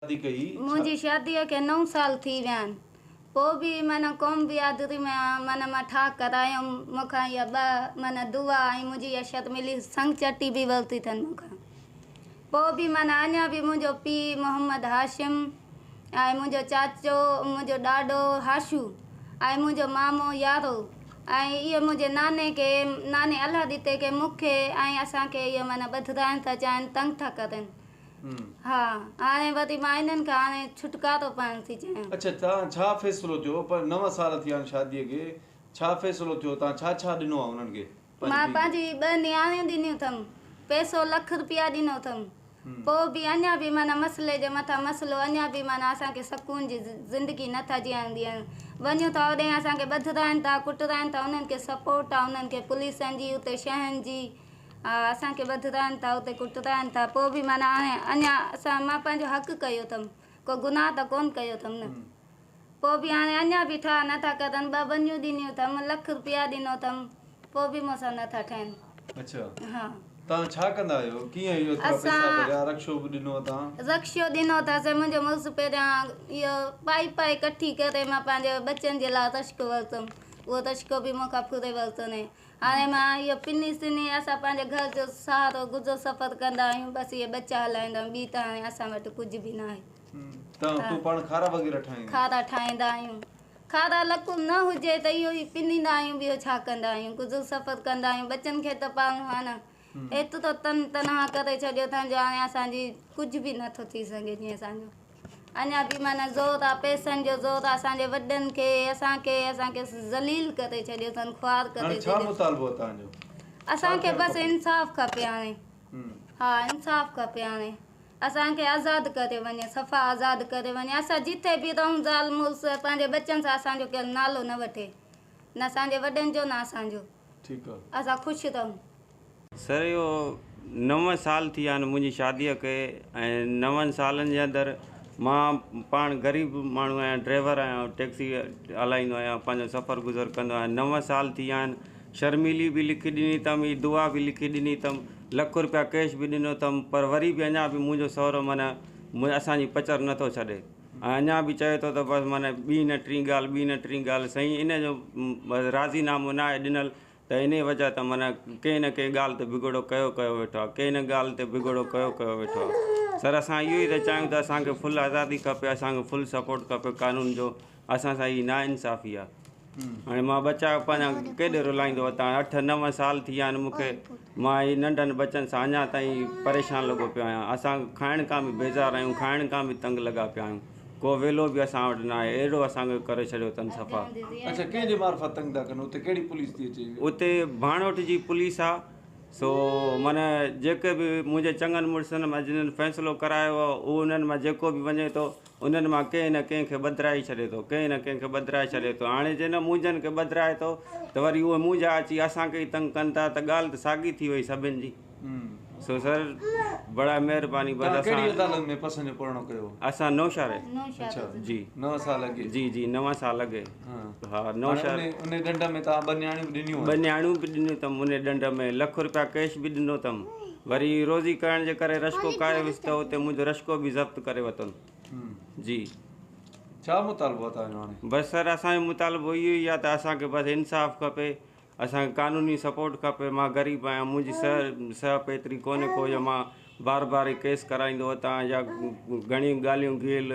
शादी कई मुंहिंजी शादीअ खे 9 साल थी विया आहिनि। पोइ बि माना क़ौम बिरादरी में माना मां ठा करायमि। मूंखां इहा माना दुआ ऐं मुंहिंजी इहा शर्त मिली, संग चटी बि वरिती अथनि मूंखां। पोइ बि माना अञा बि मुंहिंजो पीउ मोहम्मद हाशिम ऐं मुंहिंजो चाचो, मुंहिंजो ॾाॾो हाशू ऐं मुंहिंजो मामो यारो ऐं इहे मुंहिंजे नाने अलाह ॾिते के मूंखे ऐं असांखे इहो माना ॿधाइण था चाहिनि, तंग था करनि। हा, हाणे वरी मां इन्हनि खां हाणे छुटकारो पाइण थी चाहियां। अच्छा, तव्हां छा फ़ैसिलो थियो? पर 9 साल थी विया आहिनि शादीअ खे, छा फ़ैसिलो थियो? तव्हां छा छा ॾिनो आहे उन्हनि खे? मां पंहिंजी 2 नियाणियूं ॾिनियूं अथमि, पैसो ₹1 रुपया ॾिनो अथमि। पोइ बि अञा बि माना मसइले जे मथां मसइलो, अञा बि माना असांखे सुकून जी ज़िंदगी नथा जीअण ॾियनि। वञूं था होॾे असांखे ॿधाइनि था, कुटराइनि था। उन्हनि खे सपोर्ट आहे, उन्हनि खे पुलिसनि जी, उते शहरनि जी, असांखे ॿधाइनि था, उते कुटराइनि था। पोइ बि माना हाणे अञा मां पंहिंजो हक़ु कयो अथमि, को गुनाह त कोन कयो अथमि न। पोइ बि हाणे अञा बि ठा नथा करनि। 2 बनियूं ॾिनियूं अथमि, ₹1 रुपया ॾिनो अथमि, पोइ बि मूंसां नथा ठहनि। अच्छा, हा। तव्हां छा कंदा आहियो? कीअं इहो पैसा भरिया? रक्षो बि ॾिनो तव्हां? रक्षो ॾिनो अथसि। मुंहिंजो मुड़ुसु पहिरियां इहो पाई कठी करे मां पंहिंजे बचनि जे लाइ रश्को वरितमि। उहो रश्को बि मूंखां पूरे वरितो न। हाणे मां इहो पिनी सिनी असां पंहिंजे घर जो सहारो गुज़र सफ़र कंदा आहियूं। बसि इहे बच्चा हलाईंदा आहियूं। ॿी त हाणे असां वटि कुझु बि न आहे। तूं पाण खारा वग़ैरह ठाहींदा? खारा ठाहींदा आहियूं। खारा लकुर न हुजे त इहो ई पिनींदा आहियूं, ॿियो छा कंदा आहियूं, गुज़र सफ़र कंदा आहियूं। बच्चनि खे त पालणो आहे न। एतिरो तनहा करे छॾियो अथनि जो हाणे असांजी कुझु बि नथो थी सघे जीअं असांजो। अञा बि माना ज़ोर आहे, पैसनि जो ज़ोर आहे। असांजे वॾनि खे असांखे ज़लील करे छॾियो अथनि, ख़्वार करे छॾियो। छा मुतालबो आहे तव्हांजो? असांखे बसि इंसाफ़ खपे हाणे। हा, इंसाफ़ खपे हाणे। असांखे आज़ादु करे वञे, सफ़ा आज़ादु करे वञे। असां जिथे बि रहूं, ज़ाल मुड़ुस, पंहिंजे बच्चनि सां असांजो केरु नालो न वठे, न असांजे वॾनि जो न असांजो। ठीकु आहे, असां ख़ुशि रहूं। सर, इहो 9 साल थी विया आहिनि मुंहिंजी शादीअ खे। ऐं 9 सालनि जे अंदरि मां पाण ग़रीब माण्हू आहियां, ड्राइवर आहियां, टैक्सी हलाईंदो आहियां, पंहिंजो सफ़र गुज़र कंदो आहियां। 9 साल थी विया आहिनि। शर्मिली बि लिखी ॾिनी अथमि, हीअ दुआ बि लिखी ॾिनी अथमि, ₹1 रुपया कैश बि ॾिनो अथमि। पर वरी बि अञा बि मुंहिंजो सहुरो माना असांजी पचर नथो छॾे। ऐं अञा बि चए थो त बसि माना ॿी न टी ॻाल्हि साईं, इन जो राज़ीनामो न आहे ॾिनल, त इन वजह त माना कंहिं न कंहिं ॻाल्हि ते बिगड़ो कयो वेठो आहे, कंहिं न ॻाल्हि ते बिगड़ो कयो वेठो आहे। सर, असां इहो ई त चाहियूं त असांखे फुल आज़ादी खपे, असांखे फुल सपोर्ट खपे कानून जो। असां सां इहा नाइंसाफ़ी आहे। हाणे मां बचा पंहिंजा केॾे रुलाईंदो? तव्हां 8-9 साल थी विया आहिनि मूंखे। मां ही नंढनि बच्चनि सां अञा ताईं परेशान लॻो पियो आहियां। असां खाइण खां बि बेज़ार आहियूं, खाइण खां बि तंग लॻा पिया आहियूं। को वेलो बि असां वटि न आहे, अहिड़ो असांखे करे छॾियो अथनि सफ़ा। अच्छा, कंहिंजे मार्फत तंग था कनि? उते कहिड़ी पुलिस थी अचे? उते भाणोट जी पुलिस आहे। सो माना जेके बि मुंहिंजे चङनि मुड़ुसनि मां जिन्हनि फ़ैसिलो करायो आहे, उहो उन्हनि मां जेको बि वञे थो, उन्हनि मां कंहिं न कंहिंखे ॿधाए छॾे थो। हाणे जिन मुंहिंजनि खे ॿधाए थो त वरी उहे मुंहिंजा अची असांखे ई तंग कनि था, त ॻाल्हि त साॻी थी वई सभिनि जी। सो सर, बड़ा महिरबानी। कहिड़ी अदालत में पसंदि पढ़णो कयो? असां नौशहर जी। 9 साल अॻे? जी 9 साल अॻे। हा, नौशहर। उन ॾंड में तव्हां 2 नियाणियूं बि ॾिनियूं? 2 नियाणियूं बि ॾिनियूं अथमि उन ॾंड में। ₹1 रुपया कैश बि ॾिनो अथमि। वरी रोज़ी करण जे करे रश्को काए वियुसि त उते मुंहिंजो रश्को बि ज़ब्त करे वरितनि। जी। छा मुतालबो आहे तव्हांजो हाणे? बसि सर, असांजो मुतालबो इहो ई आहे त असांखे बसि इंसाफ़ खपे, असांखे कानूनी सपोर्ट खपे। मां ग़रीब आहियां, मुंहिंजी सहप एतिरी कोन्हे को जो मां बार केस कराईंदो हुतां या घणी ॻाल्हियूं घेल